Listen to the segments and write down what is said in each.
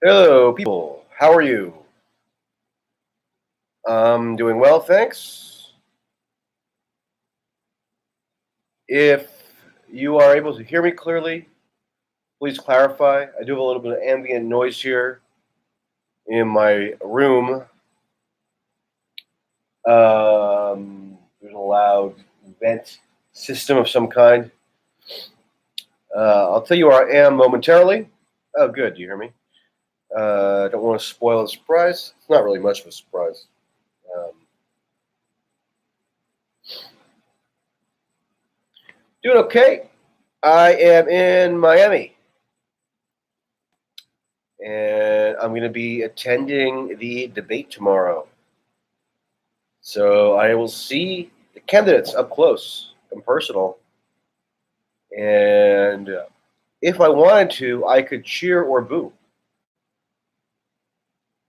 Hello, people. How are you? I'm doing well, thanks. If you are able to hear me clearly, please clarify. I do have a little bit of ambient noise here in my room. There's a loud vent system of some kind. I'll tell you where I am momentarily. Oh, good. You hear me? Don't want to spoil the surprise. It's not really much of a surprise. Um, Doing okay. I am in Miami, and I'm going to be attending the debate tomorrow. So I will see the candidates up close and personal. And if I wanted to, I could cheer or boo.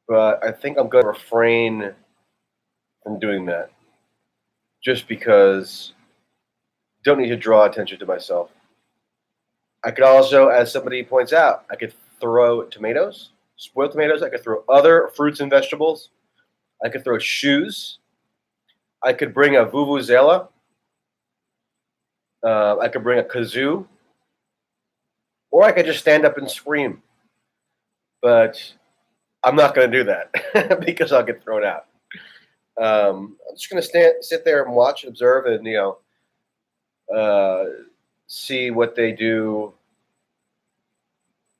But I think I'm going to refrain from doing that just because I don't need to draw attention to myself. I could also, as somebody points out, I could throw tomatoes, spoiled tomatoes. I could throw other fruits and vegetables. I could throw shoes. I could bring a vuvuzela. I could bring a kazoo, or I could just stand up and scream. But I'm not going to do that because I'll get thrown out. I'm just going to sit there and watch, observe, and see what they do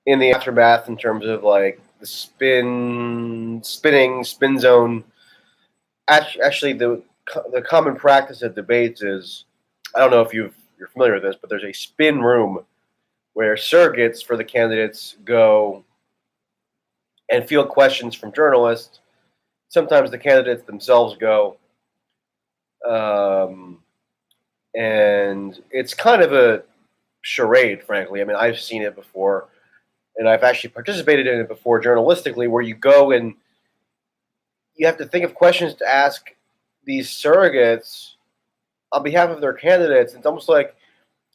in the aftermath in terms of like the spin zone. Actually, the common practice of debates is, I don't know if you're familiar with this, but there's a spin room where surrogates for the candidates go and field questions from journalists. Sometimes the candidates themselves go. And it's kind of a charade, frankly. I mean, I've seen it before, and I've actually participated in it before journalistically, where you go and you have to think of questions to ask these surrogates on behalf of their candidates. It's almost like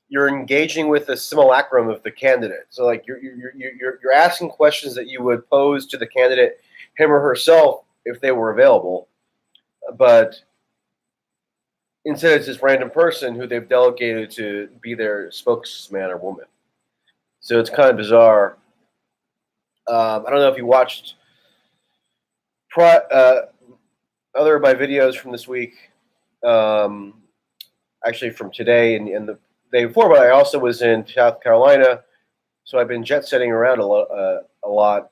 you're engaging with a simulacrum of the candidate. So, like you're asking questions that you would pose to the candidate, him or herself, if they were available, but instead it's this random person who they've delegated to be their spokesman or woman. So it's kind of bizarre. I don't know if you watched other of my videos from this week, actually from today and the day before, but I also was in South Carolina, so I've been jet setting around a lot,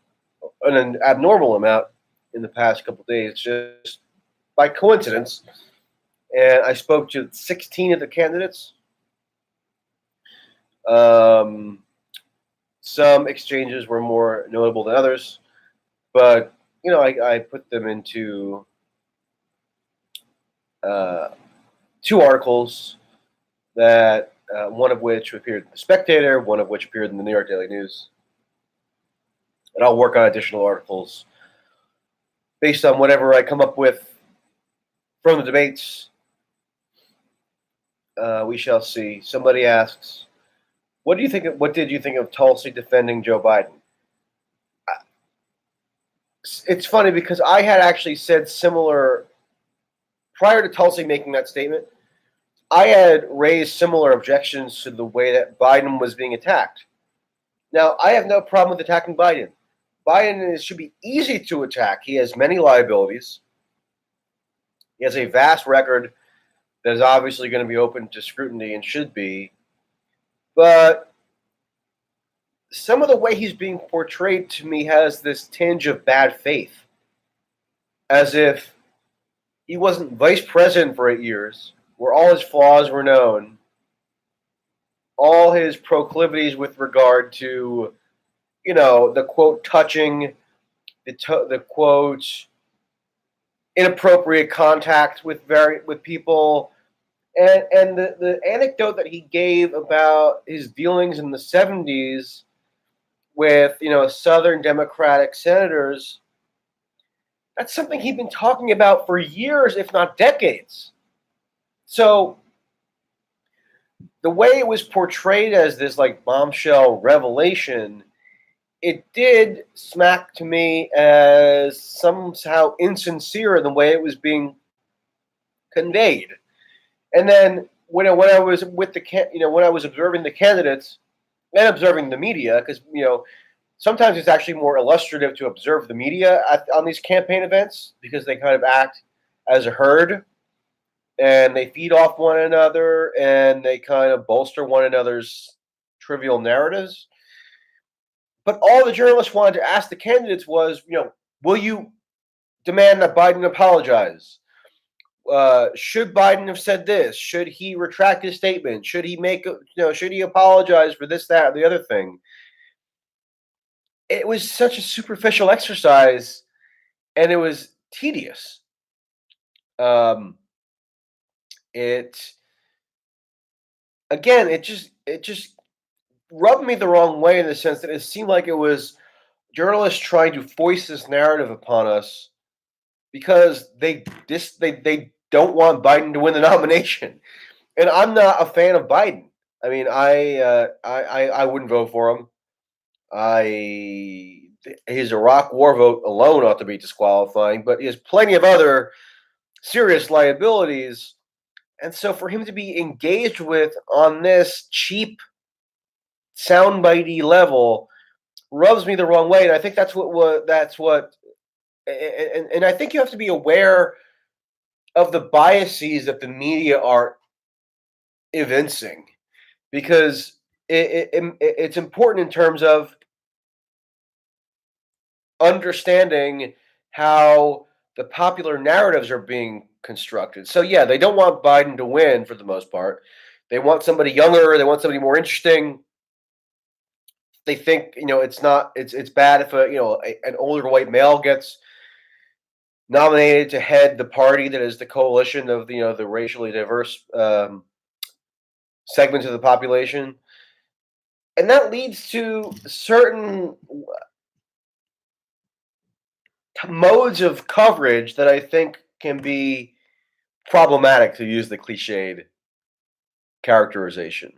an abnormal amount in the past couple of days, just by coincidence. And I spoke to 16 of the candidates. Some exchanges were more notable than others, but I put them into two articles that one of which appeared in The Spectator, one of which appeared in the New York Daily News. And I'll work on additional articles based on whatever I come up with from the debates. We shall see. Somebody asks, what did you think of Tulsi defending Joe Biden? It's funny because I had actually said similar prior to Tulsi making that statement. I had raised similar objections to the way that Biden was being attacked. Now, I have no problem with attacking Biden. Biden should be easy to attack. He has many liabilities. He has a vast record that is obviously going to be open to scrutiny and should be. But some of the way he's being portrayed to me has this tinge of bad faith, as if he wasn't vice president for 8 years, where all his flaws were known, all his proclivities with regard to, the quote touching, the quote inappropriate contact with people, and the anecdote that he gave about his dealings in the 70s with Southern Democratic senators. That's something he'd been talking about for years, if not decades. So the way it was portrayed as this like bombshell revelation it did smack to me as somehow insincere in the way it was being conveyed. And then when I was with when I was observing the candidates and observing the media, because sometimes it's actually more illustrative to observe the media on these campaign events because they kind of act as a herd and they feed off one another and they kind of bolster one another's trivial narratives. But all the journalists wanted to ask the candidates was, will you demand that Biden apologize? Should Biden have said this? Should he retract his statement? Should he should he apologize for this, that, or the other thing? It was such a superficial exercise, and it was tedious. It again, it just rubbed me the wrong way in the sense that it seemed like it was journalists trying to foist this narrative upon us because they don't want Biden to win the nomination, and I'm not a fan of Biden. I mean, I wouldn't vote for him. His Iraq War vote alone ought to be disqualifying, but he has plenty of other serious liabilities, and so for him to be engaged with on this cheap, soundbitey level rubs me the wrong way, and I think and I think you have to be aware of the biases that the media are evincing because it's important in terms of understanding how the popular narratives are being constructed. So yeah, they don't want Biden to win for the most part. They want somebody younger, they want somebody more interesting. They think, it's bad if an older white male gets nominated to head the party that is the coalition of the racially diverse segments of the population. And that leads to certain modes of coverage that I think can be problematic, to use the cliched characterization.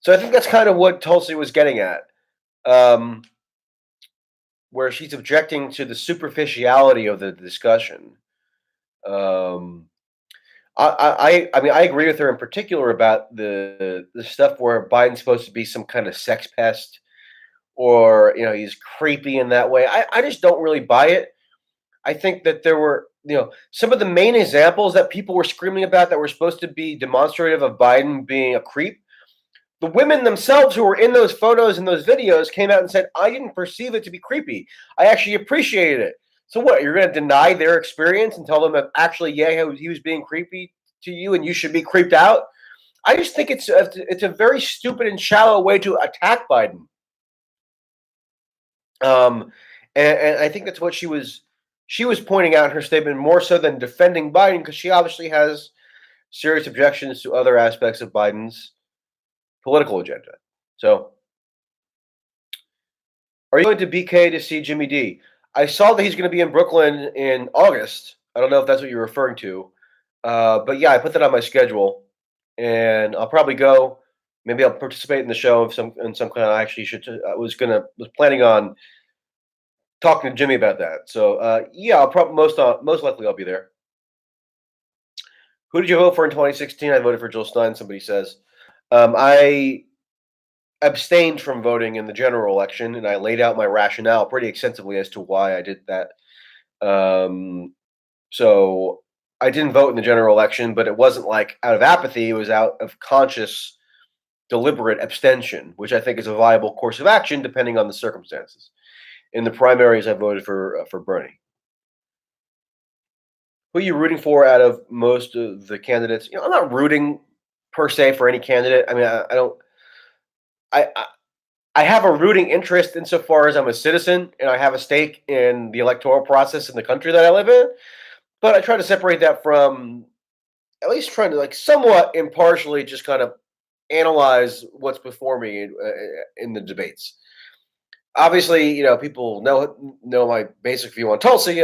So I think that's kind of what Tulsi was getting at, um, where she's objecting to the superficiality of the discussion. Um, I mean, I agree with her in particular about the stuff where Biden's supposed to be some kind of sex pest, or he's creepy in that way. I just don't really buy it. I think that there were some of the main examples that people were screaming about that were supposed to be demonstrative of Biden being a creep. The women themselves who were in those photos and those videos came out and said, I didn't perceive it to be creepy. I actually appreciated it. So what, you're going to deny their experience and tell them that actually, yeah, he was being creepy to you and you should be creeped out? I just think it's a very stupid and shallow way to attack Biden. And I think that's what she was pointing out in her statement more so than defending Biden, because she obviously has serious objections to other aspects of Biden's political agenda. So, are you going to BK to see Jimmy D? I saw that he's going to be in Brooklyn in August. I don't know if that's what you're referring to, but yeah, I put that on my schedule, and I'll probably go. Maybe I'll participate in the show of some kind. I actually was planning on talking to Jimmy about that. So yeah, I'll probably most likely I'll be there. Who did you vote for in 2016? I voted for Jill Stein. Somebody says. I abstained from voting in the general election, and I laid out my rationale pretty extensively as to why I did that. So I didn't vote in the general election, but it wasn't like out of apathy. It was out of conscious, deliberate abstention, which I think is a viable course of action depending on the circumstances. In the primaries, I voted for Bernie. Who are you rooting for out of most of the candidates? I'm not rooting per se for any candidate. I mean, I don't. I have a rooting interest insofar as I'm a citizen and I have a stake in the electoral process in the country that I live in. But I try to separate that from at least trying to somewhat impartially just kind of analyze what's before me in the debates. Obviously, people know my basic view on Tulsi.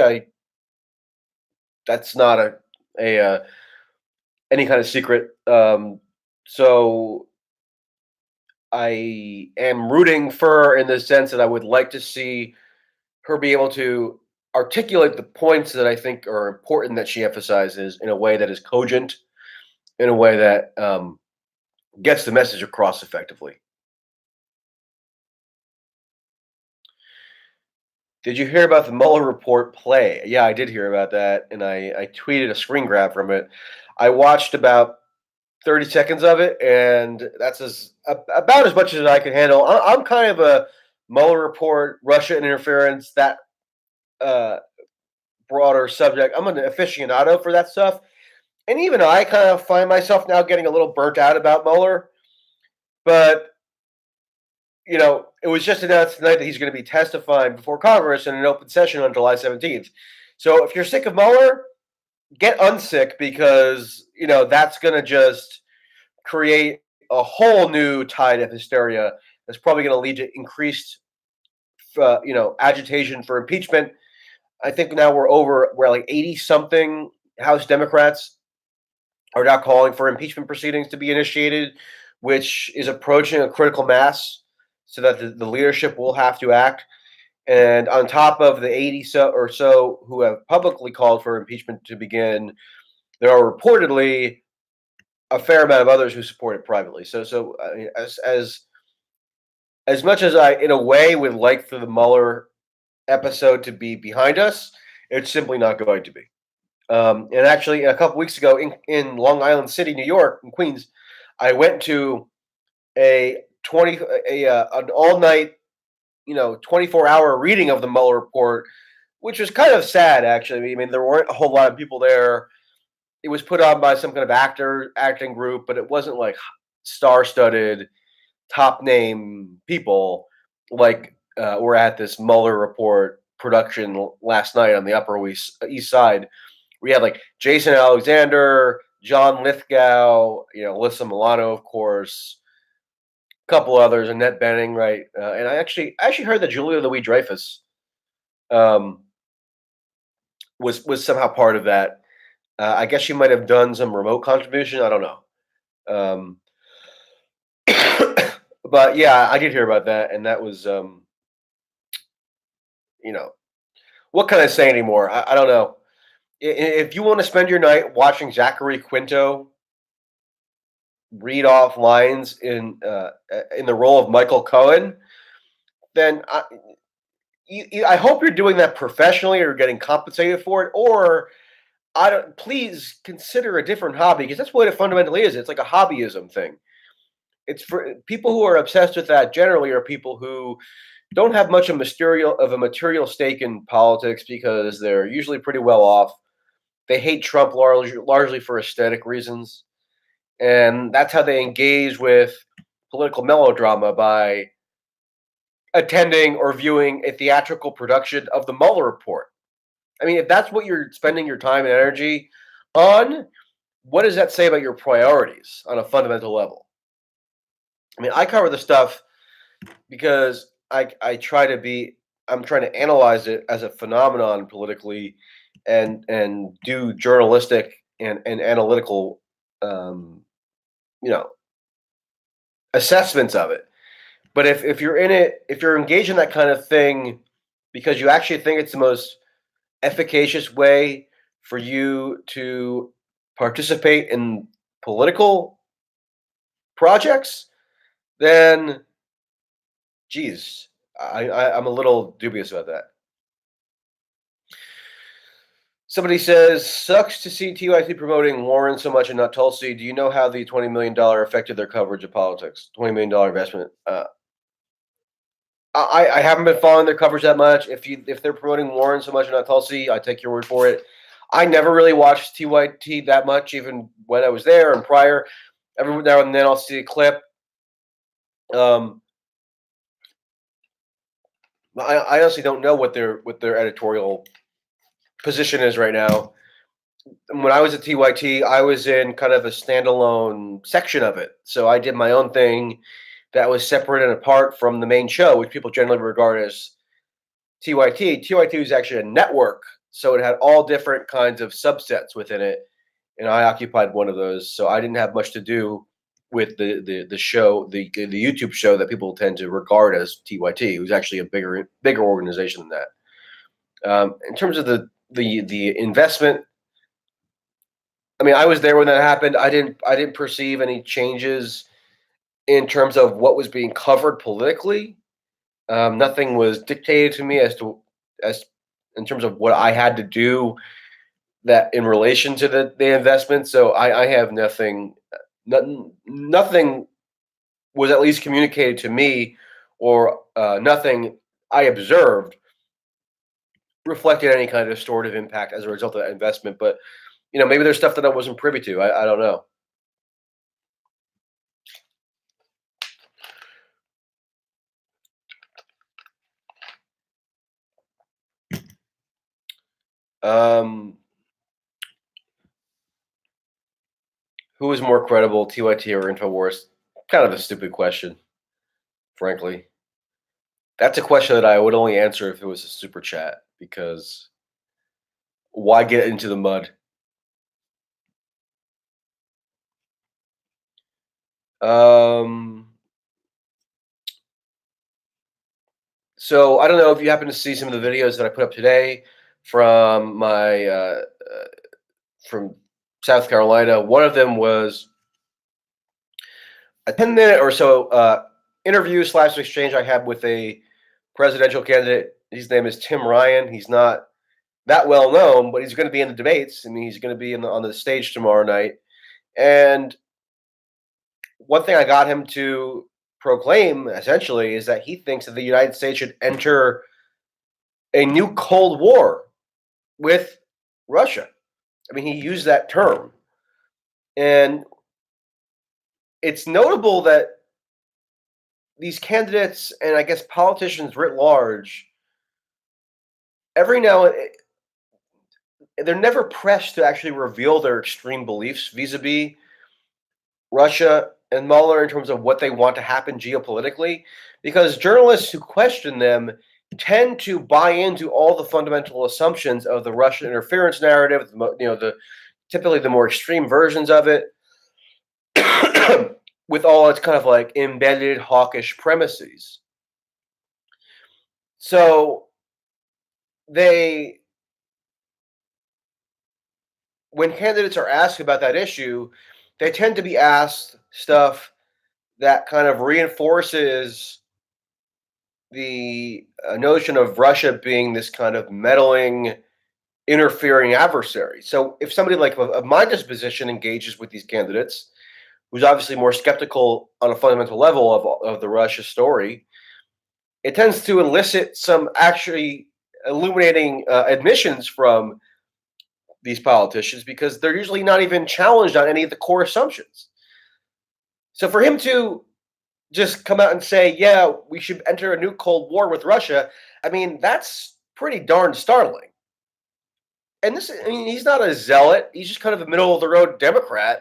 That's not a any kind of secret. So I am rooting for her in the sense that I would like to see her be able to articulate the points that I think are important that she emphasizes in a way that is cogent, in a way that gets the message across effectively. Did you hear about the Mueller report play? Yeah, I did hear about that, and I tweeted a screen grab from it. I watched about 30 seconds of it, and that's about as much as I can handle. I'm kind of a Mueller report, Russia interference, that uh, broader subject. I'm an aficionado for that stuff, and even I kind of find myself now getting a little burnt out about Mueller. But it was just announced tonight that he's going to be testifying before Congress in an open session on July 17th. So if you're sick of Mueller, get unsick because that's going to just create a whole new tide of hysteria that's probably going to lead to increased agitation for impeachment. I think now we're like 80 something House Democrats are now calling for impeachment proceedings to be initiated, which is approaching a critical mass so that the leadership will have to act. And on top of the 80 or so who have publicly called for impeachment to begin, there are reportedly a fair amount of others who support it privately. So I mean, as much as I, in a way, would like for the Mueller episode to be behind us, it's simply not going to be. And actually, a couple weeks ago in Long Island City, New York, in Queens, I went to a an all night 24-hour reading of the Mueller report, which was kind of sad, actually. I mean, there weren't a whole lot of people there. It was put on by some kind of acting group, but it wasn't like star-studded, top-name people like were at this Mueller report production last night on the Upper East Side. We had like Jason Alexander, John Lithgow, Alyssa Milano, of course, couple others, Annette Bening, right? And I actually heard that Julia Louis-Dreyfus was somehow part of that. I guess she might have done some remote contribution. I don't know. But yeah, I did hear about that, and that was, what can I say anymore? I don't know. If you want to spend your night watching Zachary Quinto read off lines in the role of Michael Cohen, then I hope you're doing that professionally or getting compensated for it, or please consider a different hobby because that's what it fundamentally is. It's like a hobbyism thing. It's for people who are obsessed with that. Generally, are people who don't have much of a material stake in politics because they're usually pretty well off. They hate Trump largely for aesthetic reasons. And that's how they engage with political melodrama, by attending or viewing a theatrical production of the Mueller report. I mean, if that's what you're spending your time and energy on, what does that say about your priorities on a fundamental level? I mean, I cover the stuff because I'm trying to analyze it as a phenomenon politically and do journalistic and analytical assessments of it. But if you're in it, if you're engaged in that kind of thing because you actually think it's the most efficacious way for you to participate in political projects, then geez, I'm a little dubious about that. Somebody says, sucks to see TYT promoting Warren so much and not Tulsi. Do you know how the $20 million affected their coverage of politics? $20 million investment. I haven't been following their coverage that much. If they're promoting Warren so much and not Tulsi, I take your word for it. I never really watched TYT that much, even when I was there and prior. Every now and then I'll see a clip. I honestly don't know what their editorial position is right now. When I was at TYT, I was in kind of a standalone section of it. So I did my own thing that was separate and apart from the main show, which people generally regard as TYT. TYT was actually a network, so it had all different kinds of subsets within it, and I occupied one of those. So I didn't have much to do with the show, the YouTube show that people tend to regard as TYT, who's actually a bigger organization than that. In terms of the investment, I mean, I was there when that happened. I didn't perceive any changes in terms of what was being covered politically. Nothing was dictated to me as in terms of what I had to do that in relation to the investment. So I have nothing. Nothing was at least communicated to me, or nothing I observed reflected any kind of distortive impact as a result of that investment. But maybe there's stuff that I wasn't privy to. I don't know. Who is more credible, TYT or Infowars? Kind of a stupid question, frankly. That's a question that I would only answer if it was a super chat, because why get into the mud? So I don't know if you happen to see some of the videos that I put up today from my from South Carolina. One of them was a 10-minute or so interview / exchange I had with a presidential candidate. His name is Tim Ryan. He's not that well known, but he's going to be in the debates. I mean, he's going to be on the stage tomorrow night. And one thing I got him to proclaim, essentially, is that he thinks that the United States should enter a new Cold War with Russia. I mean, he used that term. And it's notable that these candidates, and I guess politicians writ large, every now and they're never pressed to actually reveal their extreme beliefs vis-a-vis Russia and Mueller in terms of what they want to happen geopolitically, because journalists who question them tend to buy into all the fundamental assumptions of the Russian interference narrative, typically the more extreme versions of it, with all its kind of like embedded hawkish premises. So when candidates are asked about that issue, they tend to be asked stuff that kind of reinforces the notion of Russia being this kind of meddling, interfering adversary. So if somebody like of my disposition engages with these candidates, who's obviously more skeptical on a fundamental level of the Russia story, it tends to elicit some actually illuminating admissions from these politicians, because they're usually not even challenged on any of the core assumptions. So for him to just come out and say, yeah, we should enter a new Cold War with Russia, I mean, that's pretty darn startling. And he's not a zealot. He's just kind of a middle of the road Democrat,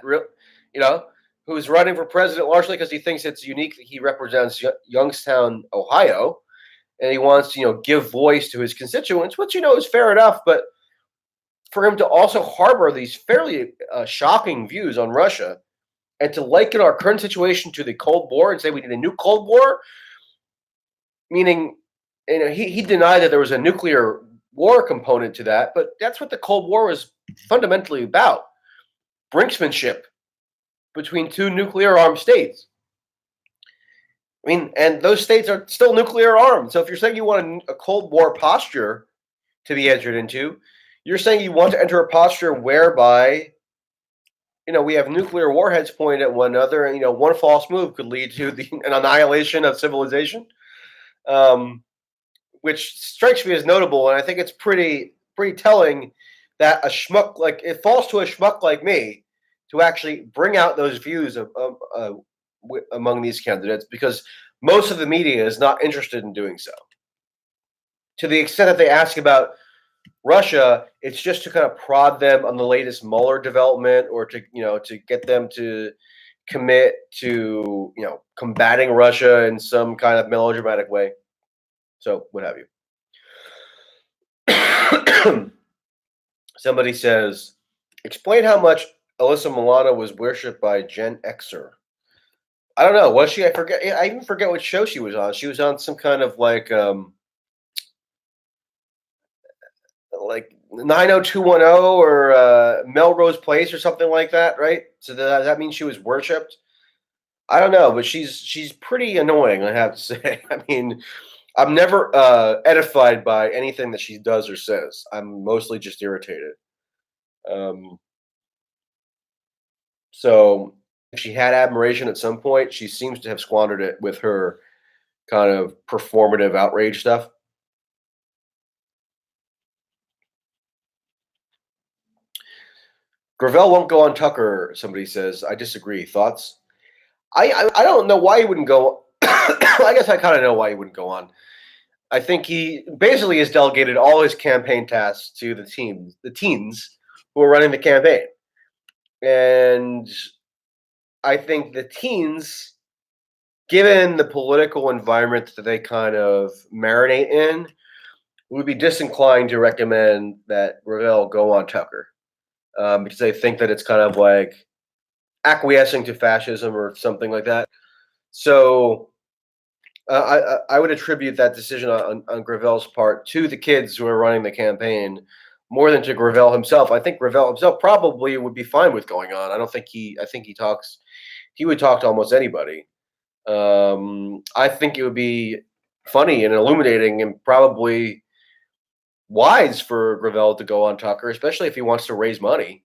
who's running for president largely because he thinks it's unique that he represents Youngstown, Ohio, and he wants to, give voice to his constituents, which, is fair enough. But for him to also harbor these fairly shocking views on Russia, and to liken our current situation to the Cold War and say we need a new Cold War, meaning, he denied that there was a nuclear war component to that, but that's what the Cold War was fundamentally about: brinksmanship between two nuclear-armed states. I mean, and those states are still nuclear armed. So if you're saying you want a Cold War posture to be entered into, you're saying you want to enter a posture whereby, we have nuclear warheads pointed at one another, and one false move could lead to an annihilation of civilization, which strikes me as notable. And I think it's pretty telling that a schmuck it falls to a schmuck like me to actually bring out those views among these candidates, because most of the media is not interested in doing so. To the extent that they ask about Russia, it's just to kind of prod them on the latest Mueller development, or to get them to commit to combating Russia in some kind of melodramatic way. So what have you. Somebody says, explain how much Alyssa Milano was worshipped by Gen Xer. I don't know. Was she? I forget. I even forget what show she was on. She was on some kind of like 90210 or Melrose Place or something like that, right? So does that mean she was worshipped? I don't know, but she's pretty annoying, I have to say. I mean, I'm never edified by anything that she does or says. I'm mostly just irritated. Um, so if she had admiration at some point, she seems to have squandered it with her kind of performative outrage stuff. Gravel won't go on Tucker. Somebody says. I disagree. Thoughts? I don't know why he wouldn't go. I guess I kind of know why he wouldn't go on. I think he basically has delegated all his campaign tasks to the teens who are running the campaign, and I think the teens, given the political environment that they kind of marinate in, would be disinclined to recommend that Ravel go on Tucker because they think that it's kind of like acquiescing to fascism or something like that. So I would attribute that decision on Gravel's part to the kids who are running the campaign more than to Gravel himself. I think Gravel himself probably would be fine with going on. I don't think he. I think he would talk to almost anybody. I think it would be funny and illuminating and probably wise for Gravel to go on Tucker, especially if he wants to raise money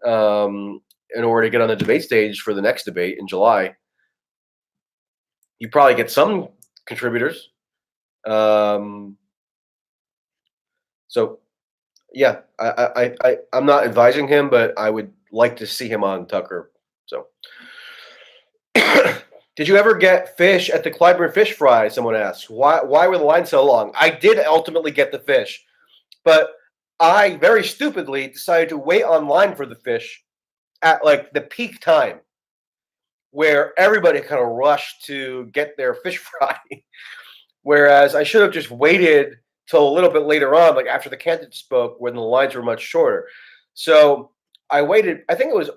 in order to get on the debate stage for the next debate in July. You probably get some contributors. So yeah, I'm not advising him, but I would like to see him on Tucker. So, did you ever get fish at the Clyburn Fish Fry? Someone asked. Why were the lines so long? I did ultimately get the fish, but I very stupidly decided to wait online for the fish at like the peak time where everybody kind of rushed to get their fish fry. Whereas I should have just waited till a little bit later on, like after the candidate spoke, when the lines were much shorter. So I waited. I think it was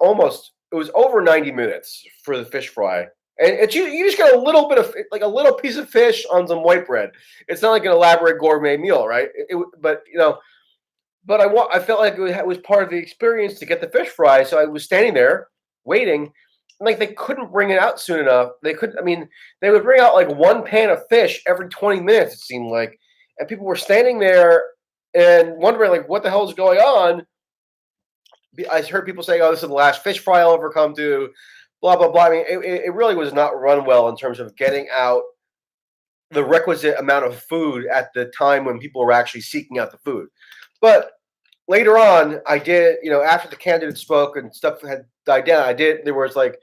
over 90 minutes for the fish fry, and you just get a little bit of like a little piece of fish on some white bread. It's not like an elaborate gourmet meal, right? But I felt like it was part of the experience to get the fish fry. So I was standing there waiting. Like they couldn't bring it out soon enough. They couldn't. I mean, they would bring out like one pan of fish every 20 minutes. It seemed like, and people were standing there and wondering like, what the hell is going on? I heard people saying, "Oh, this is the last fish fry I'll ever come to." Blah blah blah. I mean, it really was not run well in terms of getting out the requisite amount of food at the time when people were actually seeking out the food. But later on, I did, after the candidate spoke and stuff had died down, there was like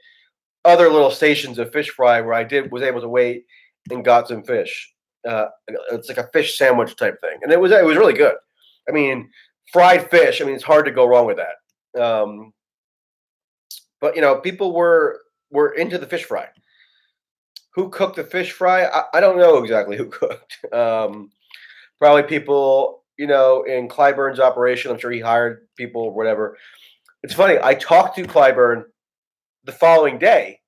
other little stations of fish fry where was able to wait and got some fish. It's like a fish sandwich type thing. And it was really good. I mean, fried fish, I mean, it's hard to go wrong with that. But people were into the fish fry. Who cooked the fish fry? I don't know exactly who cooked. Probably people, in Clyburn's operation. I'm sure he hired people or whatever. It's funny. I talked to Clyburn the following day,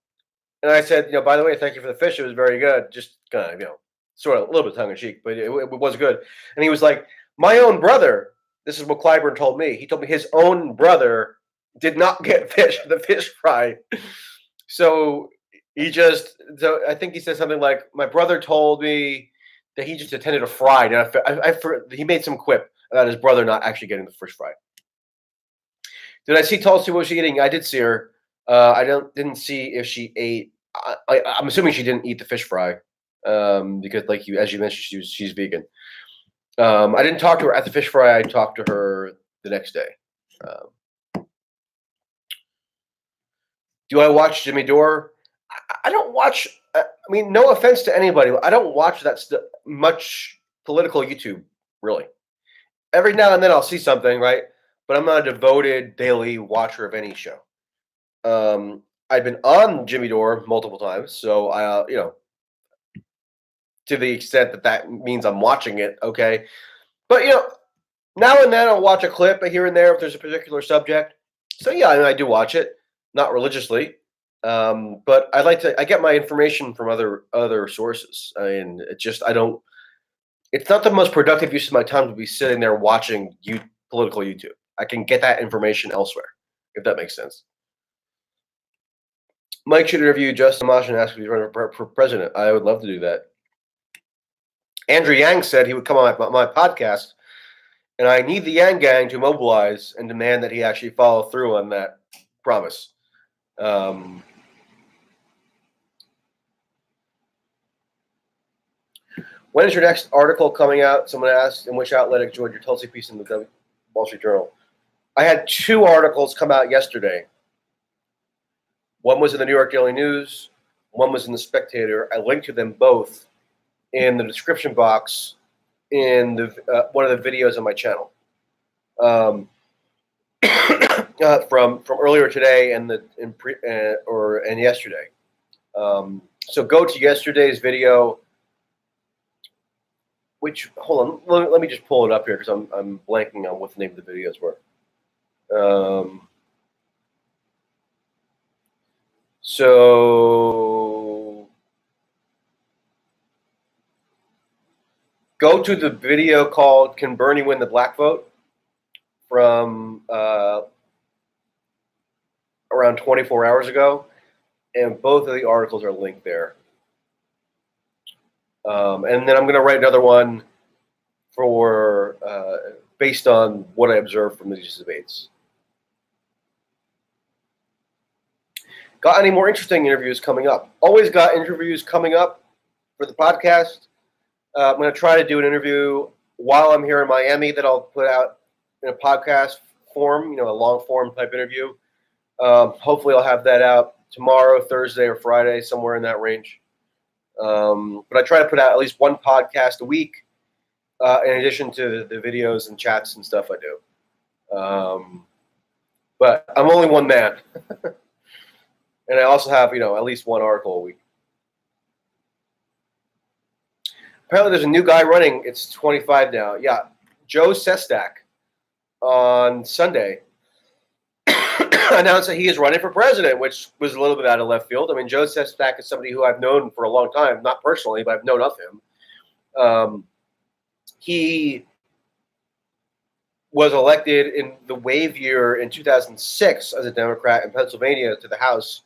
and I said, by the way, thank you for the fish. It was very good. Just kind of, sort of a little bit tongue in cheek, but it was good. And he was like, my own brother. This is what Clyburn told me. He told me his own brother did not get the fish fry. So I think he said something like, my brother told me that he just attended a fry. And he made some quip about his brother not actually getting the fish fry. Did I see Tulsi? What was she eating? I did see her. I didn't see if she ate. I'm assuming she didn't eat the fish fry because, as you mentioned, she's vegan. I didn't talk to her at the fish fry. I talked to her the next day. Do I watch Jimmy Dore? I don't watch. I mean, no offense to anybody, I don't watch that much political YouTube, really. Every now and then I'll see something, right? But I'm not a devoted daily watcher of any show. I've been on Jimmy Dore multiple times, so to the extent that means I'm watching it, okay. But now and then I'll watch a clip here and there if there's a particular subject. So yeah, I do watch it, not religiously. But I get my information from other sources. I mean, it's not the most productive use of my time to be sitting there watching political YouTube. I can get that information elsewhere, if that makes sense. Mike should interview Justin Amash and ask if he's running for president. I would love to do that. Andrew Yang said he would come on my podcast, and I need the Yang gang to mobilize and demand that he actually follow through on that promise. When is your next article coming out? Someone asked. In which outlet enjoyed your Tulsi piece in the Wall Street Journal? I had 2 articles come out yesterday. One was in the New York Daily News. One was in the Spectator. I linked to them both in the description box in the one of the videos on my channel from earlier today and yesterday. So go to yesterday's video. Which, hold on, let me just pull it up here because I'm blanking on what the name of the videos were. So go to the video called "Can Bernie Win the Black Vote?" from around 24 hours ago, and both of the articles are linked there. And then I'm going to write another one for based on what I observed from these debates. Got any more interesting interviews coming up? Always got interviews coming up for the podcast. I'm going to try to do an interview while I'm here in Miami that I'll put out in a podcast form, a long form type interview. Hopefully I'll have that out tomorrow, Thursday, or Friday, somewhere in that range. But I try to put out at least one podcast a week, in addition to the videos and chats and stuff I do. But I'm only one man. And I also have, at least one article a week. Apparently there's a new guy running. It's 25 now. Yeah. Joe Sestak on Sunday announced that he is running for president, which was a little bit out of left field. I mean, Joe Sestak is somebody who I've known for a long time, not personally, but I've known of him. He was elected in the wave year in 2006 as a Democrat in Pennsylvania to the House,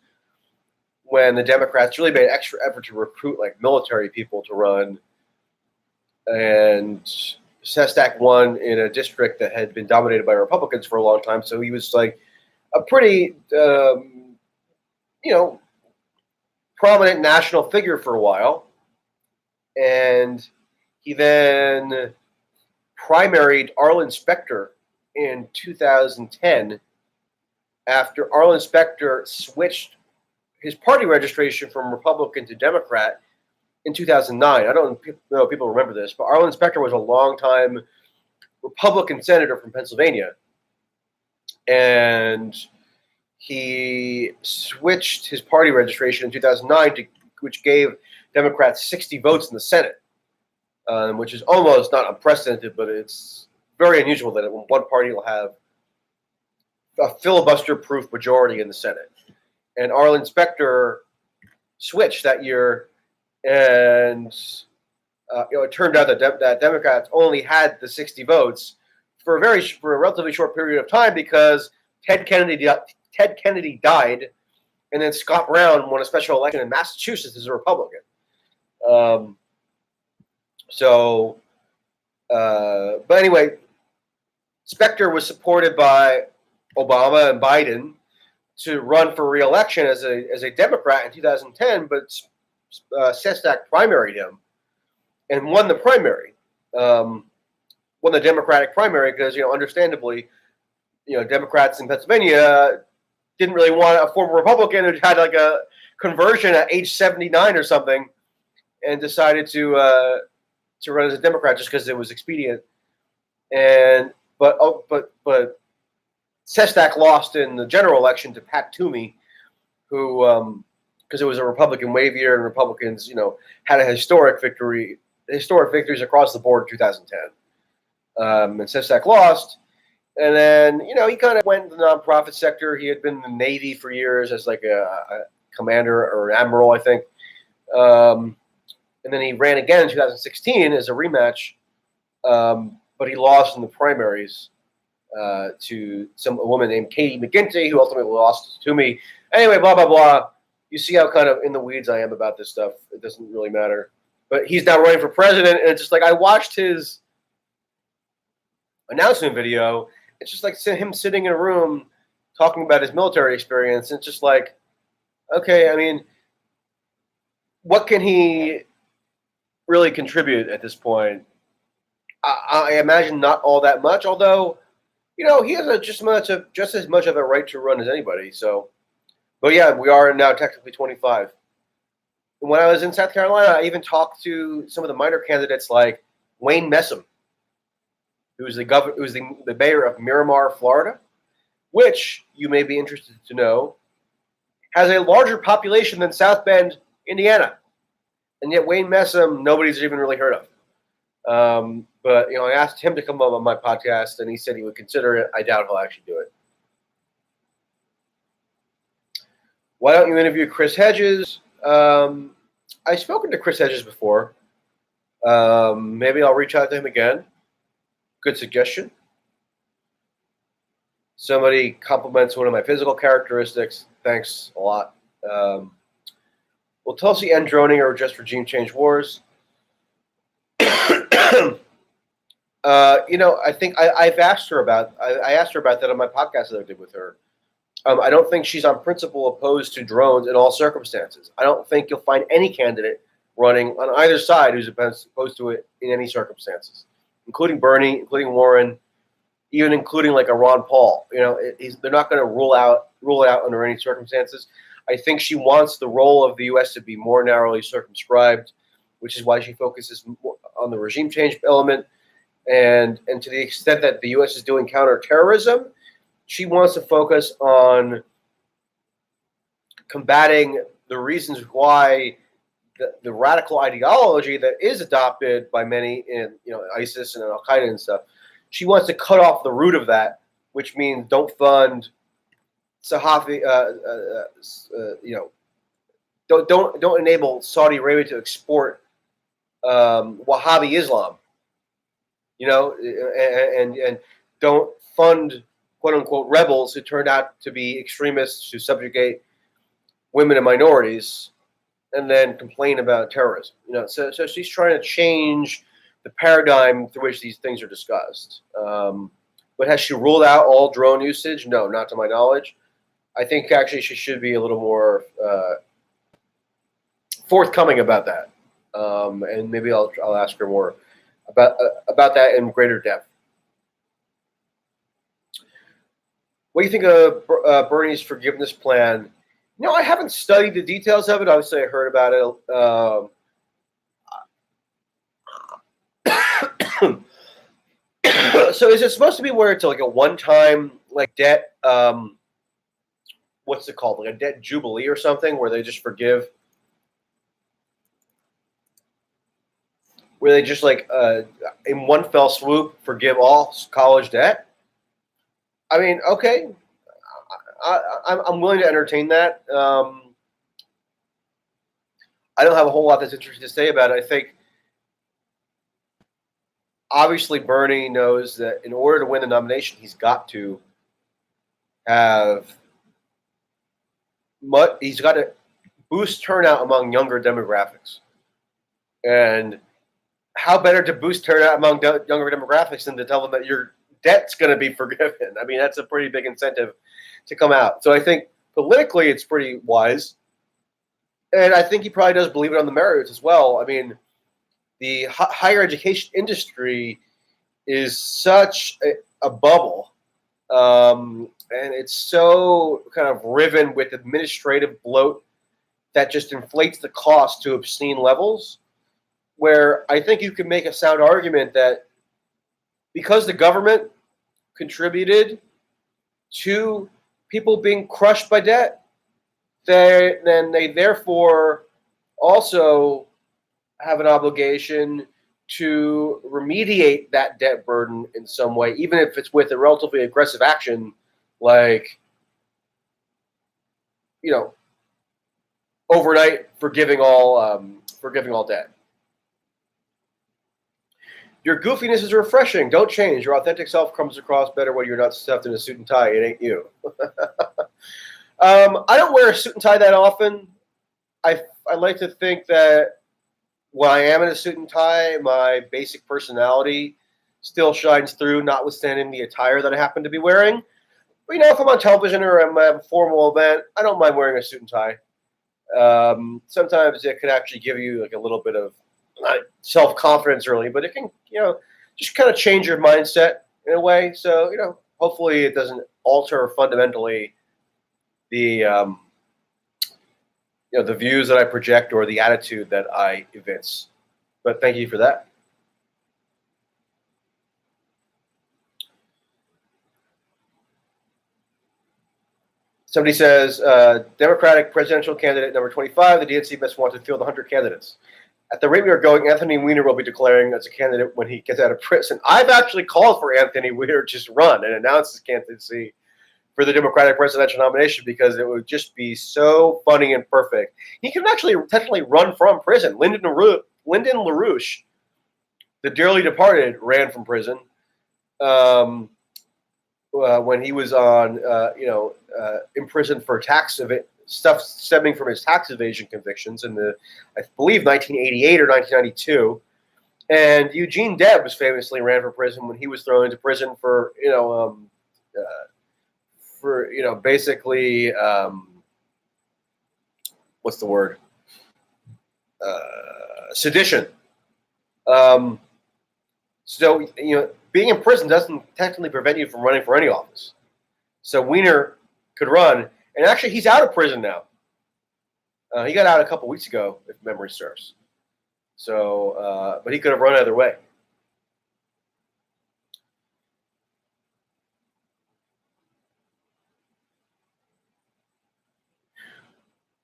when the Democrats really made an extra effort to recruit military people to run. And Sestak won in a district that had been dominated by Republicans for a long time. So he was a pretty, prominent national figure for a while. And he then primaried Arlen Specter in 2010 after Arlen Specter switched his party registration from Republican to Democrat in 2009. I don't know if people remember this, but Arlen Specter was a longtime Republican senator from Pennsylvania. And he switched his party registration in 2009, which gave Democrats 60 votes in the Senate, which is almost not unprecedented, but it's very unusual that one party will have a filibuster-proof majority in the Senate. And Arlen Specter switched that year, and it turned out that Democrats only had the 60 votes for a relatively short period of time because Ted Kennedy died, and then Scott Brown won a special election in Massachusetts as a Republican. But anyway, Specter was supported by Obama and Biden to run for re-election as a Democrat in 2010, but Sestak primaried him and won the primary, won the Democratic primary because, understandably, Democrats in Pennsylvania didn't really want a former Republican who had a conversion at age 79 or something, and decided to run as a Democrat just because it was expedient. But Sestak lost in the general election to Pat Toomey, who because it was a Republican wave year and Republicans, had historic victories across the board in 2010. And Sestak lost. And then, he kind of went in the nonprofit sector. He had been in the Navy for years as a commander or admiral, I think. And then he ran again in 2016 as a rematch, but he lost in the primaries to a woman named Katie McGinty, who ultimately lost to me. Anyway, blah, blah, blah. You see how kind of in the weeds I am about this stuff. It doesn't really matter. But he's now running for president, and it's just like I watched his announcement video. It's just like him sitting in a room talking about his military experience. It's just like, okay, I mean, what can he really contribute at this point? I imagine not all that much, although, he has just as much of a right to run as anybody. So, but yeah, we are now technically 25. And when I was in South Carolina, I even talked to some of the minor candidates like Wayne Messam, who's the mayor of Miramar, Florida, which you may be interested to know has a larger population than South Bend, Indiana. And yet Wayne Messam, nobody's even really heard of. But I asked him to come on my podcast, and he said he would consider it. I doubt he'll actually do it. Why don't you interview Chris Hedges? I've spoken to Chris Hedges before. Maybe I'll reach out to him again. Good suggestion. Somebody compliments one of my physical characteristics. Thanks a lot. Will Tulsi end droning or just regime change wars? I think I've asked her about. I asked her about that on my podcast that I did with her. I don't think she's on principle opposed to drones in all circumstances. I don't think you'll find any candidate running on either side who's opposed to it in any circumstances, including Bernie, including Warren, even including like a Ron Paul. They're not going to rule it out under any circumstances. I think she wants the role of the U.S. to be more narrowly circumscribed, which is why she focuses more on the regime change element. And to the extent that the U.S. is doing counterterrorism, she wants to focus on combating the reasons why the radical ideology that is adopted by many in ISIS and Al Qaeda and stuff. She wants to cut off the root of that, which means don't fund Sahafi. Don't enable Saudi Arabia to export Wahhabi Islam. And don't fund quote unquote rebels who turned out to be extremists who subjugate women and minorities, and then complain about terrorism. So she's trying to change the paradigm through which these things are discussed. But has she ruled out all drone usage? No, not to my knowledge. I think actually she should be a little more forthcoming about that, and maybe I'll ask her more about that in greater depth. What do you think of Bernie's forgiveness plan? I haven't studied the details of it. Obviously, I heard about it. So is it supposed to be where it's like a one-time like debt? What's it called? Like a debt jubilee or something, where they just forgive? Where they just in one fell swoop forgive all college debt? I mean, okay, I'm willing to entertain that. I don't have a whole lot that's interesting to say about it. I think obviously Bernie knows that in order to win the nomination, he's got to boost turnout among younger demographics. And how better to boost turnout among younger demographics than to tell them that your debt's going to be forgiven? I mean, that's a pretty big incentive to come out. So I think politically it's pretty wise. And I think he probably does believe it on the merits as well. I mean, the higher education industry is such a bubble. And it's so kind of riven with administrative bloat that just inflates the cost to obscene levels, where I think you can make a sound argument that because the government contributed to people being crushed by debt, then they therefore also have an obligation to remediate that debt burden in some way, even if it's with a relatively aggressive action, like, overnight forgiving all debt. Your goofiness is refreshing. Don't change. Your authentic self comes across better when you're not stuffed in a suit and tie. It ain't you. I don't wear a suit and tie that often. I like to think that when I am in a suit and tie, my basic personality still shines through, notwithstanding the attire that I happen to be wearing. But if I'm on television or I'm at a formal event, I don't mind wearing a suit and tie. Sometimes it can actually give you like a little bit of self-confidence early, but it can, just kind of change your mindset in a way. So, hopefully it doesn't alter fundamentally the, the views that I project or the attitude that I evince. But thank you for that. Somebody says, Democratic presidential candidate number 25, the DNC must want to field 100 candidates. At the rate we are going, Anthony Weiner will be declaring as a candidate when he gets out of prison. I've actually called for Anthony Weiner to just run and announce his candidacy for the Democratic presidential nomination because it would just be so funny and perfect. He can actually technically run from prison. Lyndon LaRouche, the dearly departed, ran from prison when he was on, imprisoned for stuff stemming from his tax evasion convictions in I believe, 1988 or 1992. And Eugene Debs famously ran for prison when he was thrown into prison for, basically, what's the word? Sedition. So, being in prison doesn't technically prevent you from running for any office. So Weiner could run. And actually, he's out of prison now. He got out a couple weeks ago, if memory serves. So, but he could have run either way.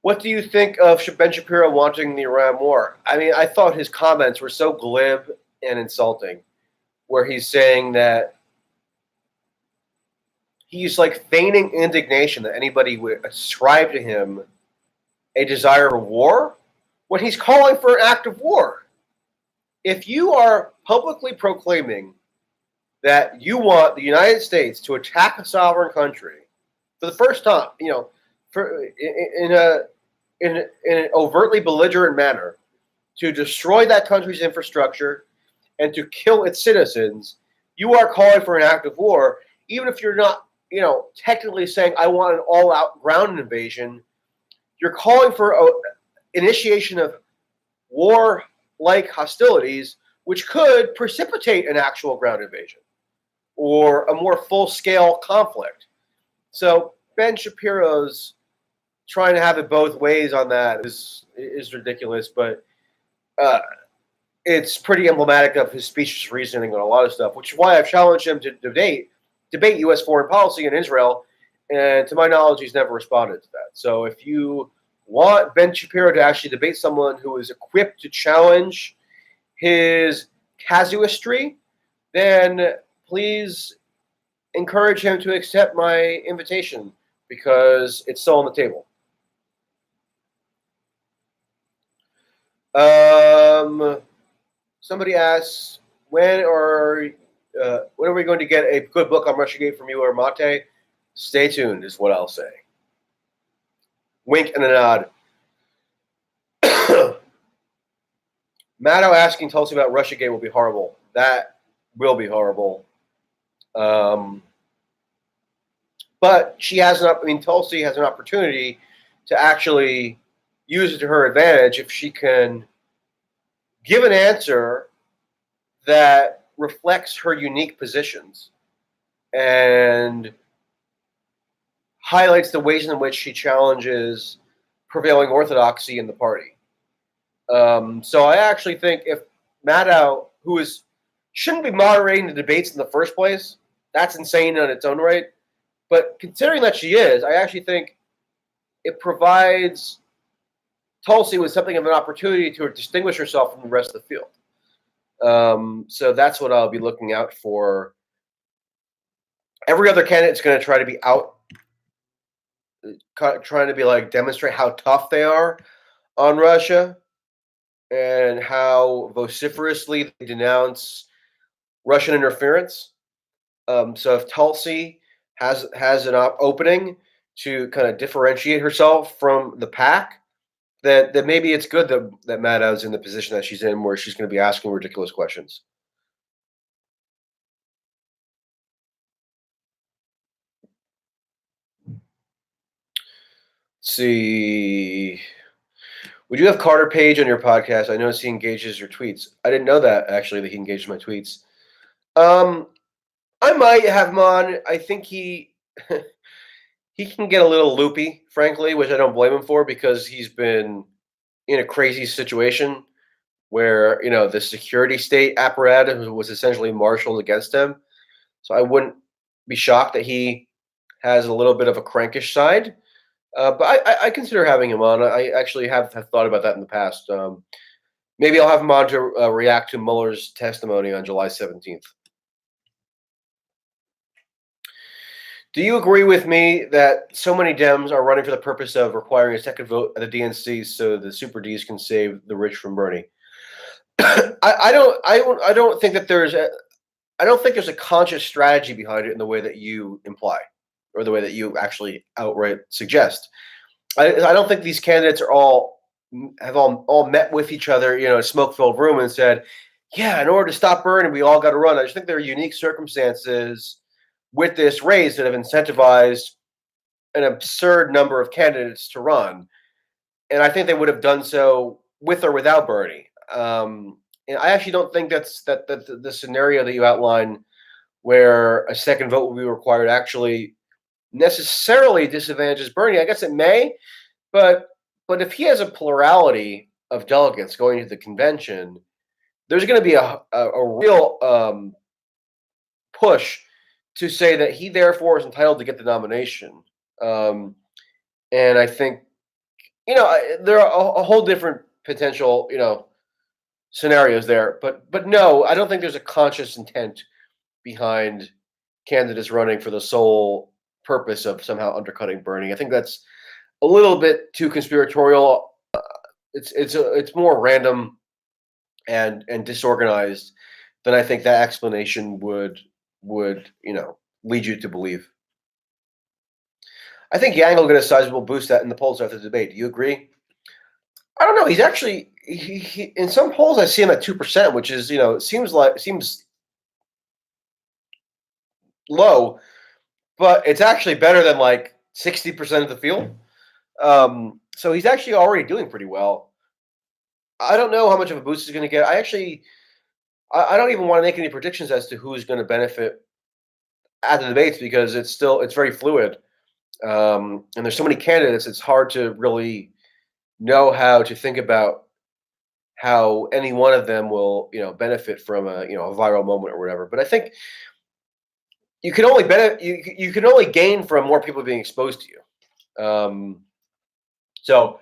What do you think of Ben Shapiro wanting the Iran war? I mean, I thought his comments were so glib and insulting, where he's saying that he's like feigning indignation that anybody would ascribe to him a desire for war when he's calling for an act of war. If you are publicly proclaiming that you want the United States to attack a sovereign country for the first time, in an overtly belligerent manner, to destroy that country's infrastructure and to kill its citizens, you are calling for an act of war, even if you're not, technically saying, I want an all-out ground invasion. You're calling for initiation of war-like hostilities, which could precipitate an actual ground invasion or a more full-scale conflict. So Ben Shapiro's trying to have it both ways on that is ridiculous, but it's pretty emblematic of his specious reasoning on a lot of stuff, which is why I've challenged him to debate U.S. foreign policy in Israel, and to my knowledge, he's never responded to that. So if you want Ben Shapiro to actually debate someone who is equipped to challenge his casuistry, then please encourage him to accept my invitation because it's still on the table. Somebody asks, when are we going to get a good book on Russiagate from you or Mate? Stay tuned is what I'll say. Wink and a nod. Maddow asking Tulsi about Russiagate will be horrible. That will be horrible. But she has Tulsi has an opportunity to actually use it to her advantage if she can give an answer that reflects her unique positions and highlights the ways in which she challenges prevailing orthodoxy in the party. So I actually think if Maddow, shouldn't be moderating the debates in the first place, that's insane on its own right. But considering that she is, I actually think it provides Tulsi with something of an opportunity to distinguish herself from the rest of the field. So that's what I'll be looking out for. Every other candidate's going to try to be out, trying to be demonstrate how tough they are. on Russia and how vociferously they denounce Russian interference. So if Tulsi has an opening to kind of differentiate herself from the pack, that maybe it's good that Maddow's in the position that she's in, where she's going to be asking ridiculous questions. Let's see. Would you have Carter Page on your podcast? I notice he engages your tweets. I didn't know that actually that he engaged my tweets. I might have him on. I think he he can get a little loopy, frankly, which I don't blame him for because he's been in a crazy situation where the security state apparatus was essentially marshaled against him. So I wouldn't be shocked that he has a little bit of a crankish side. But I consider having him on. I actually have thought about that in the past. Maybe I'll have him on to react to Mueller's testimony on July 17th. Do you agree with me that so many Dems are running for the purpose of requiring a second vote at the DNC so the Super Ds can save the rich from Bernie? I don't think that I don't think there's a conscious strategy behind it in the way that you imply, or the way that you actually outright suggest. I don't think these candidates have all met with each other, in a smoke-filled room and said, "Yeah, in order to stop Bernie, we all got to run." I just think there are unique circumstances with this race that have incentivized an absurd number of candidates to run, and I think they would have done so with or without Bernie. And I actually don't think that the scenario that you outline, where a second vote will be required, actually necessarily disadvantages Bernie. I guess it may, but if he has a plurality of delegates going to the convention, there's going to be a real push to say that he therefore is entitled to get the nomination. And I think there are a whole different potential scenarios there, but no, I don't think there's a conscious intent behind candidates running for the sole purpose of somehow undercutting Bernie. I think that's a little bit too conspiratorial. It's more random and disorganized than I think that explanation would lead you to believe. I think Yang will get a sizable boost in the polls after the debate. Do you agree? I don't know. He's actually he in some polls I see him at 2%, which is seems low, but it's actually better than like 60% of the field. So he's actually already doing pretty well. I don't know how much of a boost he's going to get. I don't even want to make any predictions as to who's going to benefit at the debates because it's very fluid, and there's so many candidates. It's hard to really know how to think about how any one of them will benefit from a viral moment or whatever. But I think you can only you can only gain from more people being exposed to you. So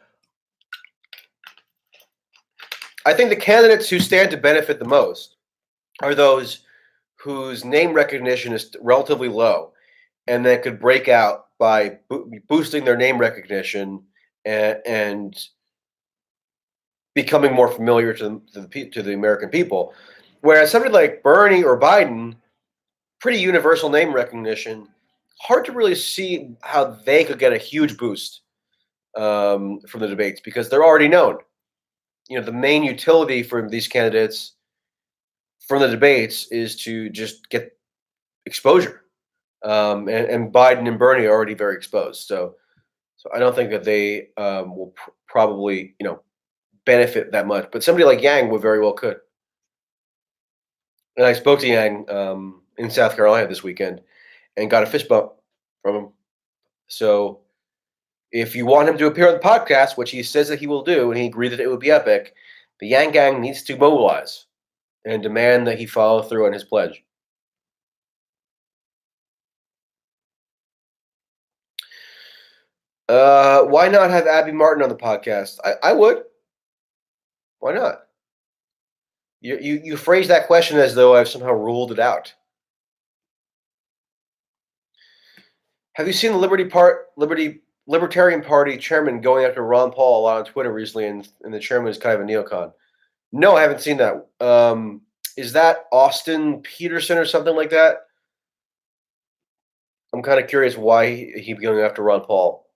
I think the candidates who stand to benefit the most are those whose name recognition is relatively low and that could break out by boosting their name recognition and becoming more familiar to the American people. Whereas somebody like Bernie or Biden, pretty universal name recognition, hard to really see how they could get a huge boost from the debates because they're already known. The main utility for these candidates from the debates is to just get exposure. And Biden and Bernie are already very exposed. So I don't think that they will probably, benefit that much. But somebody like Yang would very well could. And I spoke to Yang in South Carolina this weekend and got a fist bump from him. So if you want him to appear on the podcast, which he says that he will do, and he agreed that it would be epic, the Yang Gang needs to mobilize and demand that he follow through on his pledge. Why not have Abby Martin on the podcast? I would. Why not? You phrase that question as though I've somehow ruled it out. Have you seen the Liberty Libertarian Party chairman going after Ron Paul a lot on Twitter recently, and the chairman is kind of a neocon. No, I haven't seen that. Is that Austin Peterson or something like that? I'm kind of curious why he'd be going after Ron Paul.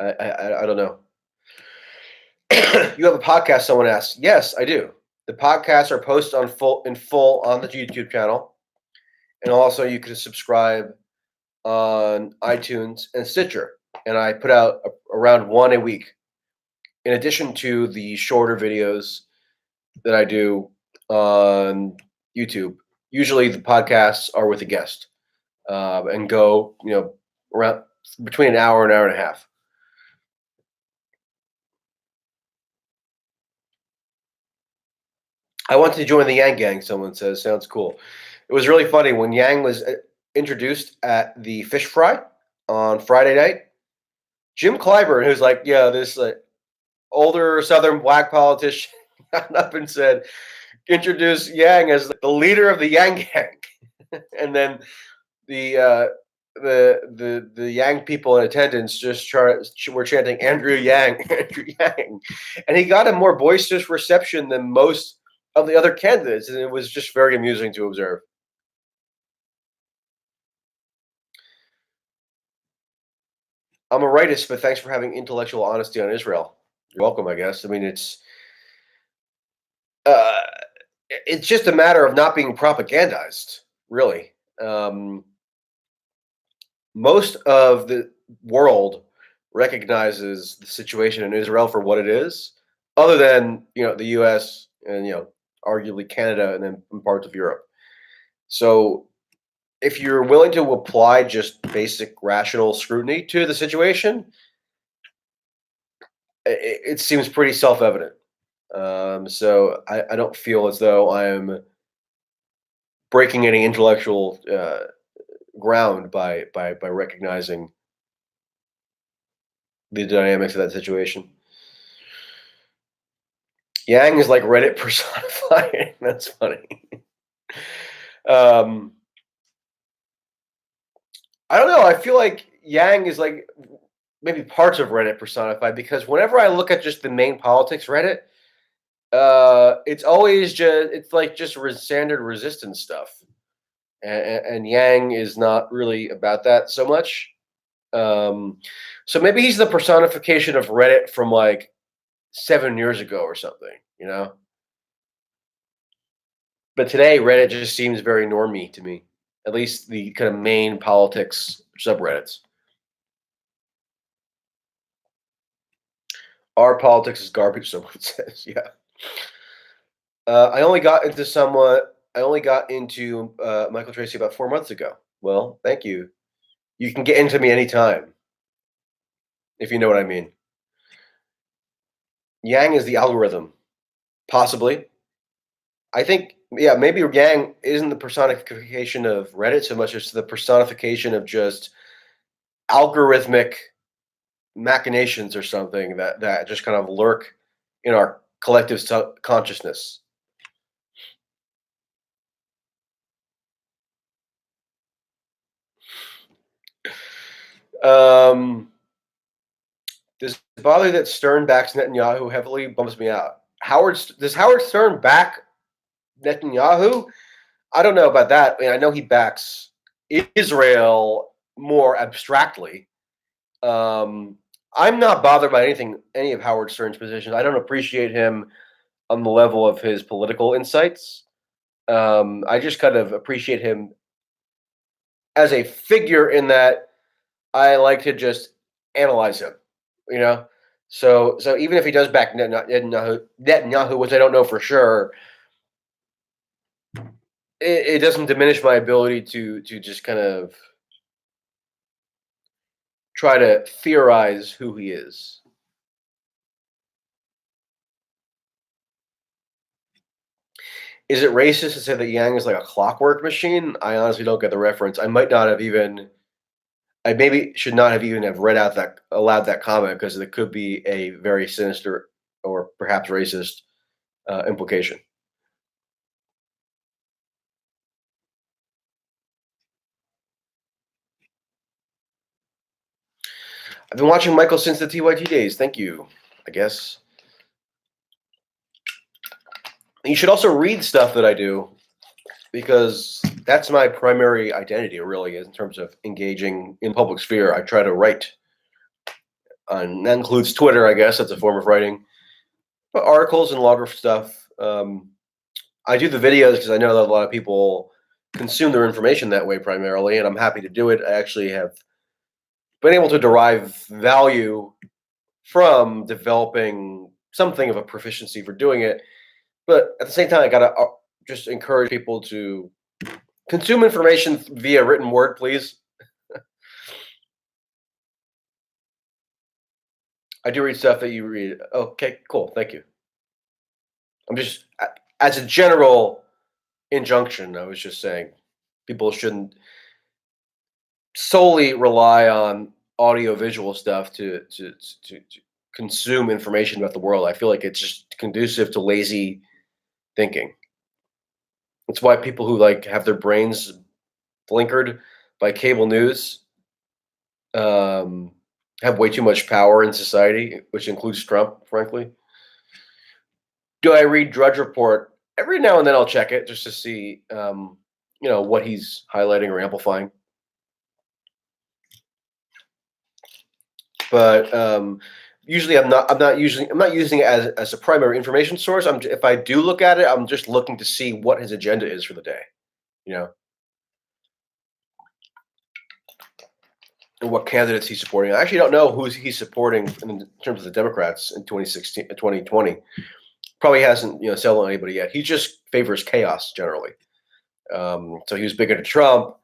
I don't know. You have a podcast? Someone asked. Yes, I do. The podcasts are posted in full on the YouTube channel, and also you can subscribe on iTunes and Stitcher. And I put out around one a week, in addition to the shorter videos that I do on YouTube. Usually, the podcasts are with a guest and go, around between an hour and a half. I want to join the Yang Gang. Someone says, sounds cool. It was really funny when Yang was introduced at the fish fry on Friday night. Jim Clyburn, who's like, yeah, this older Southern black politician, got up and said, introduce Yang as the leader of the Yang Gang, and then the the Yang people in attendance just were chanting Andrew Yang, Andrew Yang, and he got a more boisterous reception than most of the other candidates, and it was just very amusing to observe. I'm a rightist, but thanks for having intellectual honesty on Israel. You're welcome, I guess. I mean, uh, it's just a matter of not being propagandized, really. Most of the world recognizes the situation in Israel for what it is, other than the U.S. and arguably Canada and then parts of Europe. So if you're willing to apply just basic rational scrutiny to the situation, it seems pretty self-evident. So I don't feel as though I'm breaking any intellectual ground by recognizing the dynamics of that situation. Yang is like Reddit personified. That's funny. um, I don't know. I feel like Yang is like maybe parts of Reddit personified, because whenever I look at just the main politics Reddit, it's always it's like just standard resistance stuff, and Yang is not really about that so much. So maybe he's the personification of Reddit from like 7 years ago or something. But today, Reddit just seems very normie to me. At least the kind of main politics subreddits. Our politics is garbage, someone says. Yeah. I only got into Michael Tracy about 4 months ago. Well, thank you. You can get into me anytime, if you know what I mean. Yang is the algorithm. Possibly. I think, yeah, maybe Yang isn't the personification of Reddit so much as the personification of just algorithmic machinations or something that just kind of lurk in our collective consciousness. Um, does it bother that Stern backs Netanyahu heavily? Bumps me out. Does Howard Stern back Netanyahu? I don't know about that. I mean, I know he backs Israel more abstractly. I'm not bothered by any of Howard Stern's positions. I don't appreciate him on the level of his political insights. I just kind of appreciate him as a figure in that I like to just analyze him, you know. So even if he does back Netanyahu, which I don't know for sure, it doesn't diminish my ability to just kind of try to theorize who he is. Is it racist to say that Yang is like a clockwork machine? I honestly don't get the reference. I maybe should not have even have read out that allowed that comment, because it could be a very sinister or perhaps racist implication. I've been watching Michael since the TYT days. Thank you, I guess. You should also read stuff that I do because that's my primary identity, really, in terms of engaging in public sphere. I try to write, and that includes Twitter, I guess. That's a form of writing, but articles and log stuff. I do the videos because I know that a lot of people consume their information that way primarily, and I'm happy to do it. I actually have been able to derive value from developing something of a proficiency for doing it. But at the same time, I gotta just encourage people to consume information via written word, please. I do read stuff that you read. Okay, cool. Thank you. I'm just, as a general injunction, I was just saying people shouldn't solely rely on audio visual stuff to consume information about the world. I feel like it's just conducive to lazy thinking. It's why people who like have their brains blinkered by cable news um, have way too much power in society, which includes Trump, frankly. Do I read Drudge Report? Every now and then I'll check it just to see, what he's highlighting or amplifying. But usually, I'm not using it as a primary information source. If I do look at it, I'm just looking to see what his agenda is for the day. You know, and what candidates he's supporting. I actually don't know who he's supporting in terms of the Democrats in 2016, 2020. Probably hasn't settled on anybody yet. He just favors chaos generally. So he was big into Trump.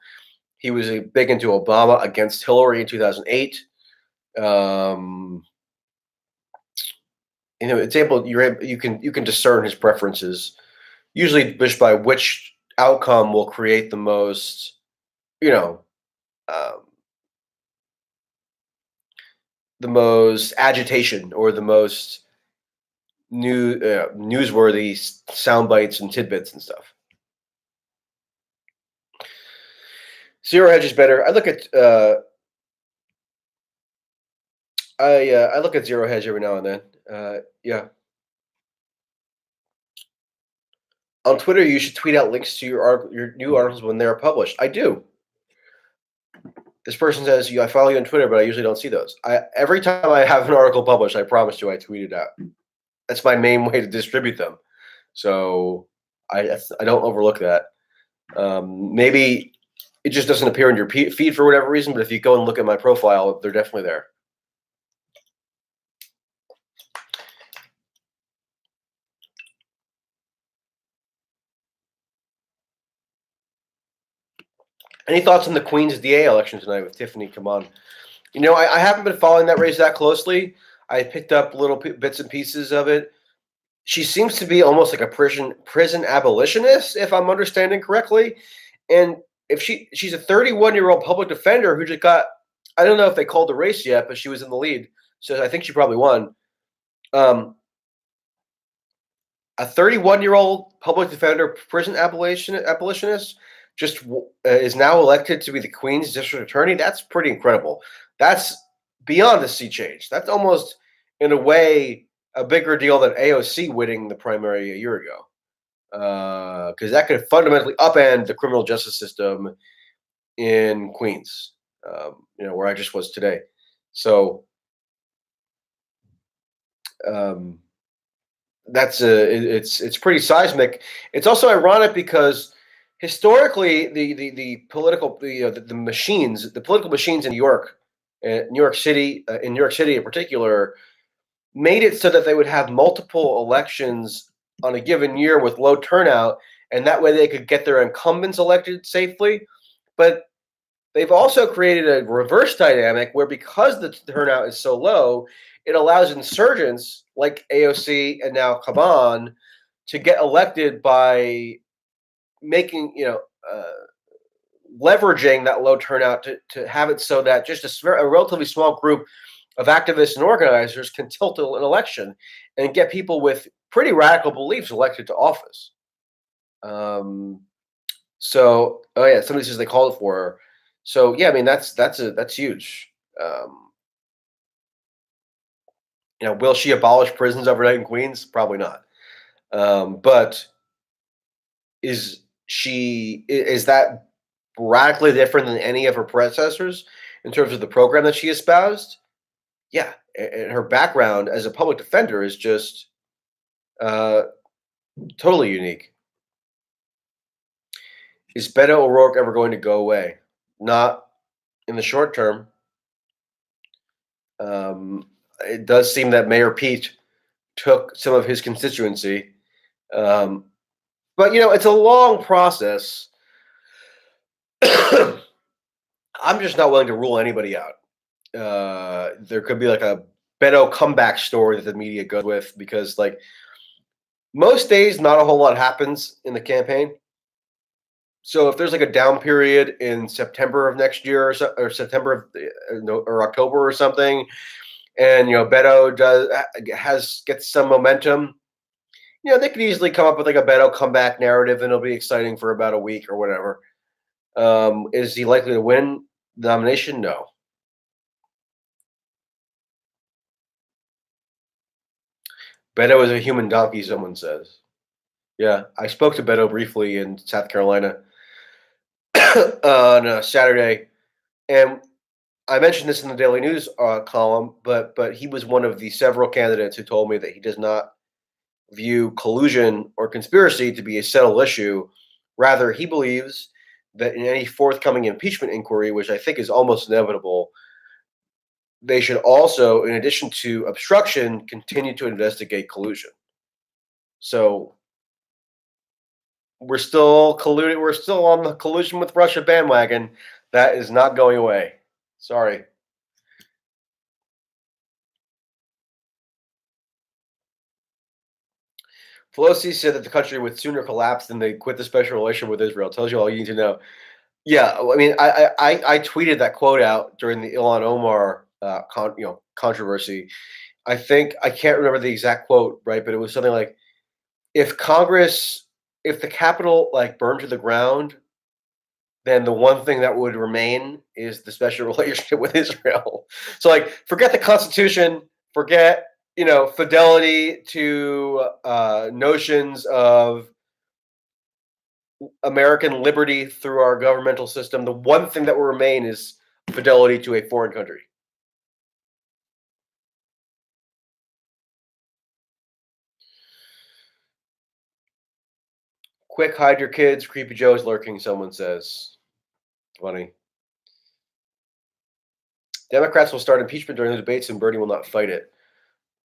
He was big into Obama against Hillary in 2008. It's you can discern his preferences usually just by which outcome will create the most you know um, the most agitation or the most newsworthy sound bites and tidbits and stuff. Zero Hedge is better. I look at Zero Hedge every now and then. Yeah. On Twitter, you should tweet out links to your new articles when they're published. I do. This person says, "I follow you on Twitter, but I usually don't see those." Every time I have an article published, I promise you, I tweet it out. That's my main way to distribute them. So I don't overlook that. Maybe it just doesn't appear in your feed for whatever reason, but if you go and look at my profile, they're definitely there. Any thoughts on the Queen's DA election tonight with Tiffany? Come on. I haven't been following that race that closely. I picked up little bits and pieces of it. She seems to be almost like a prison abolitionist, if I'm understanding correctly. And if she's a 31-year-old public defender who just got, I don't know if they called the race yet, but she was in the lead, so I think she probably won. A 31-year-old public defender, prison abolitionist, just is now elected to be the Queen's district attorney. That's pretty incredible. That's beyond a sea change. That's almost, in a way, a bigger deal than AOC winning the primary a year ago, because that could fundamentally upend the criminal justice system in Queens, where I just was today. So it's pretty seismic. It's also ironic because historically the political the machines, the political machines in New York City in particular, made it so that they would have multiple elections on a given year with low turnout, and that way they could get their incumbents elected safely. But they've also created a reverse dynamic where, because the turnout is so low, it allows insurgents like AOC and now Kaban to get elected by making, leveraging that low turnout to have it so that just a relatively small group of activists and organizers can tilt an election and get people with pretty radical beliefs elected to office. So, oh yeah, somebody says they called it for her. So yeah, I mean that's huge. will she abolish prisons overnight in Queens? Probably not. But is that radically different than any of her predecessors in terms of the program that she espoused? Yeah, and her background as a public defender is just uh, totally unique. Is Beto O'Rourke ever going to go away? Not in the short term. Um, it does seem that Mayor Pete took some of his constituency, um, but it's a long process. I'm just not willing to rule anybody out. There could be like a Beto comeback story that the media goes with because, like, most days, not a whole lot happens in the campaign. So if there's like a down period in September of next year or September of or October or something, and Beto gets some momentum, they could easily come up with like a Beto comeback narrative, and it'll be exciting for about a week or whatever. Is he likely to win the nomination? No. Beto is a human donkey, someone says. Yeah, I spoke to Beto briefly in South Carolina on Saturday, and I mentioned this in the Daily News column, but he was one of the several candidates who told me that he does not view collusion or conspiracy to be a settled issue. Rather, he believes that in any forthcoming impeachment inquiry, which I think is almost inevitable, they should also, in addition to obstruction, continue to investigate collusion. So we're still colluding. We're still on the collusion with Russia bandwagon. That is not going away. Sorry. Pelosi said that the country would sooner collapse than they quit the special relationship with Israel. Tells you all you need to know. Yeah, I mean, I tweeted that quote out during the Ilhan Omar controversy. I think I can't remember the exact quote, right? But it was something like, if the Capitol like burned to the ground, then the one thing that would remain is the special relationship with Israel. So, like, forget the Constitution, forget fidelity to notions of American liberty through our governmental system. The one thing that will remain is fidelity to a foreign country. Quick, hide your kids. Creepy Joe is lurking, someone says. Funny. Democrats will start impeachment during the debates, and Bernie will not fight it.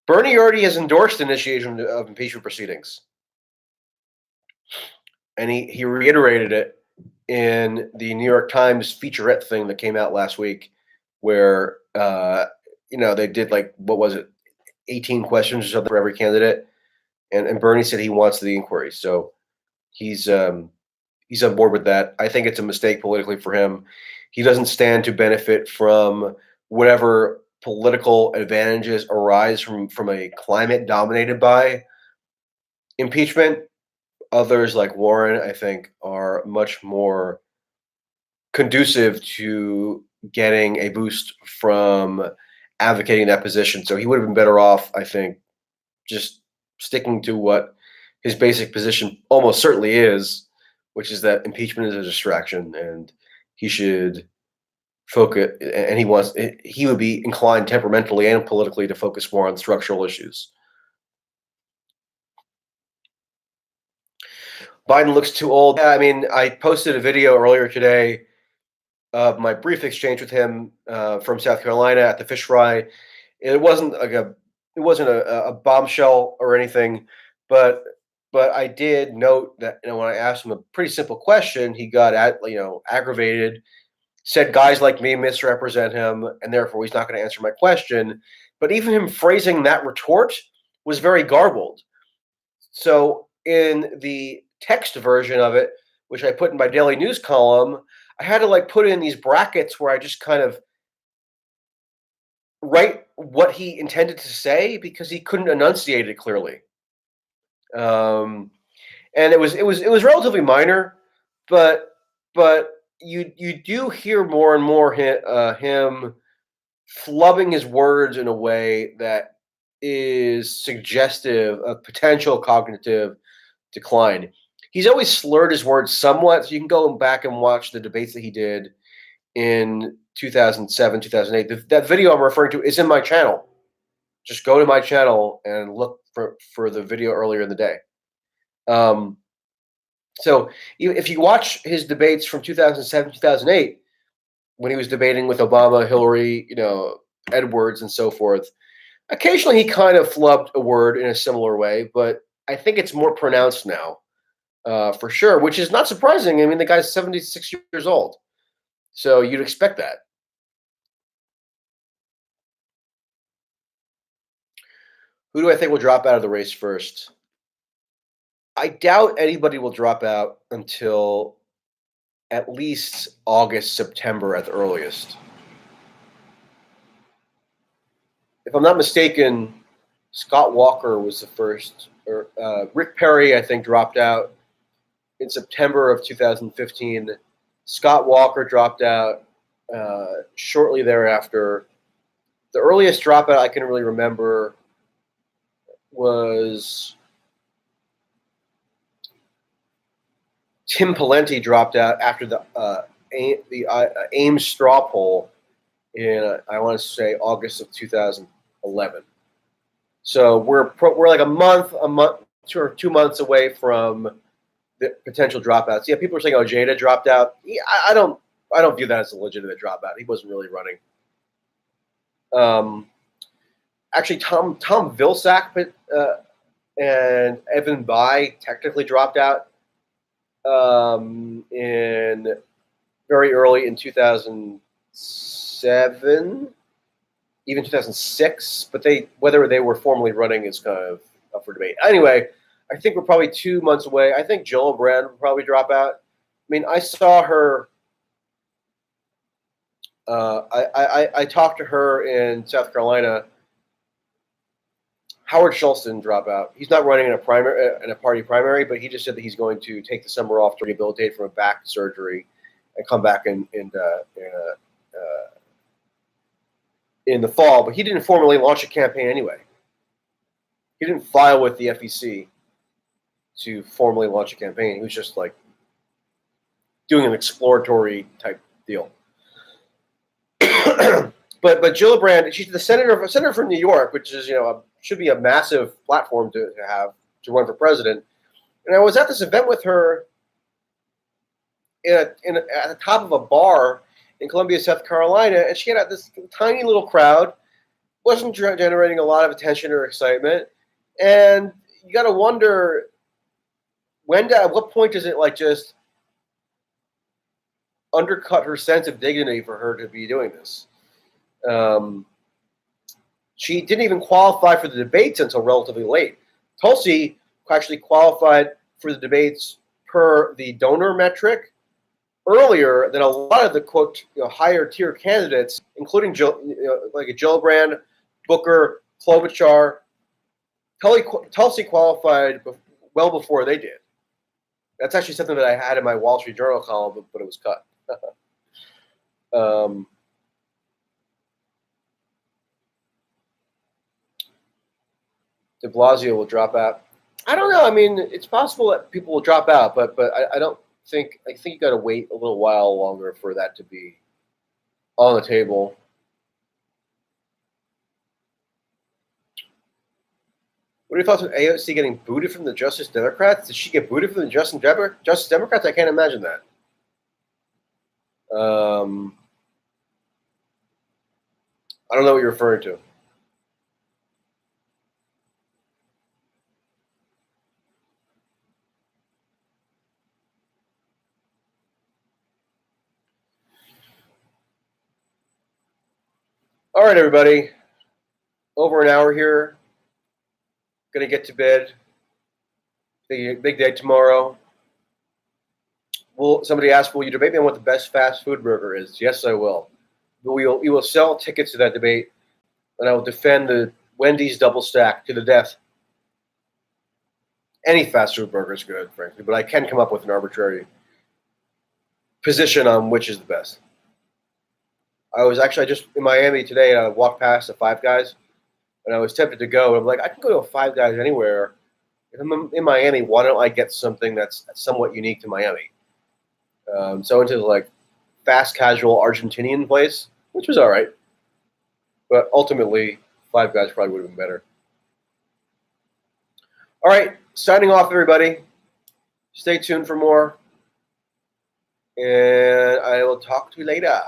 Bernie already has endorsed initiation of impeachment proceedings. And he reiterated it in the New York Times featurette thing that came out last week, where they did, like, what was it, 18 questions or something for every candidate, and Bernie said he wants the inquiry, so he's on board with that. I think it's a mistake politically for him. He doesn't stand to benefit from whatever political advantages arise from a climate dominated by impeachment. Others, like Warren, I think, are much more conducive to getting a boost from advocating that position. So he would have been better off, I think, just sticking to what his basic position almost certainly is, which is that impeachment is a distraction, and he should focus. And he would be inclined temperamentally and politically to focus more on structural issues. Biden looks too old. Yeah, I mean, I posted a video earlier today of my brief exchange with him from South Carolina at the fish fry. It wasn't a bombshell or anything, but I did note that when I asked him a pretty simple question, he got aggravated, said guys like me misrepresent him, and therefore he's not going to answer my question. But even him phrasing that retort was very garbled. So in the text version of it, which I put in my daily news column, I had to like put in these brackets where I just kind of write what he intended to say because he couldn't enunciate it clearly. And it was relatively minor, but you do hear more and more him flubbing his words in a way that is suggestive of potential cognitive decline. He's always slurred his words somewhat, so you can go back and watch the debates that he did in 2007, 2008. That video I'm referring to is in my channel. Just go to my channel and look for the video earlier in the day. So if you watch his debates from 2007, 2008, when he was debating with Obama, Hillary, Edwards, and so forth, occasionally he kind of flubbed a word in a similar way, but I think it's more pronounced now, for sure, which is not surprising. I mean, the guy's 76 years old, so you'd expect that. Who do I think will drop out of the race first? I doubt anybody will drop out until at least August, September at the earliest. If I'm not mistaken, Scott Walker was the first, or Rick Perry, I think, dropped out in September of 2015. Scott Walker dropped out shortly thereafter. The earliest dropout I can really remember was Tim Pawlenty dropped out after the Ames straw poll in I want to say August of 2011. So we're like a month or 2 months away from the potential dropouts. Yeah, people are saying Ojeda dropped out. Yeah, I don't view that as a legitimate dropout. He wasn't really running. Actually, Tom Vilsack and Evan Bayh technically dropped out in very early in 2007, even 2006. But whether they were formally running is kind of up for debate. Anyway, I think we're probably 2 months away. I think Gillibrand will probably drop out. I mean, I saw her. I talked to her in South Carolina. Howard Schultz didn't drop out. He's not running in a party primary, but he just said that he's going to take the summer off to rehabilitate from a back surgery and come back in the fall. But he didn't formally launch a campaign anyway. He didn't file with the FEC to formally launch a campaign. He was just like doing an exploratory type deal. But Gillibrand, she's the senator from New York, which is should be a massive platform to have to run for president. And I was at this event with her at the top of a bar in Columbia, South Carolina, and she had this tiny little crowd, wasn't generating a lot of attention or excitement, and you got to wonder at what point does it just undercut her sense of dignity for her to be doing this. She didn't even qualify for the debates until relatively late. Tulsi actually qualified for the debates per the donor metric earlier than a lot of the quote higher tier candidates, including Gillibrand, Booker, Klobuchar. Tulsi qualified well before they did. That's actually something that I had in my Wall Street Journal column, but it was cut. De Blasio will drop out. I don't know. I mean, it's possible that people will drop out, but I don't think. I think you got to wait a little while longer for that to be on the table. What are your thoughts on AOC getting booted from the Justice Democrats? Did she get booted from the Justice Democrats? I can't imagine that. I don't know what you're referring to. All right, everybody. Over an hour here. Gonna get to bed. Big day tomorrow. Somebody asked, will you debate me on what the best fast food burger is? Yes, I will. We will sell tickets to that debate, and I will defend the Wendy's double stack to the death. Any fast food burger is good, frankly, but I can come up with an arbitrary position on which is the best. I was actually just in Miami today, and I walked past the Five Guys, and I was tempted to go. And I'm like, I can go to a Five Guys anywhere. If I'm in Miami, why don't I get something that's somewhat unique to Miami? So I went to the, like, fast casual Argentinian place, which was all right, but ultimately Five Guys probably would have been better. All right, signing off, everybody. Stay tuned for more, and I will talk to you later.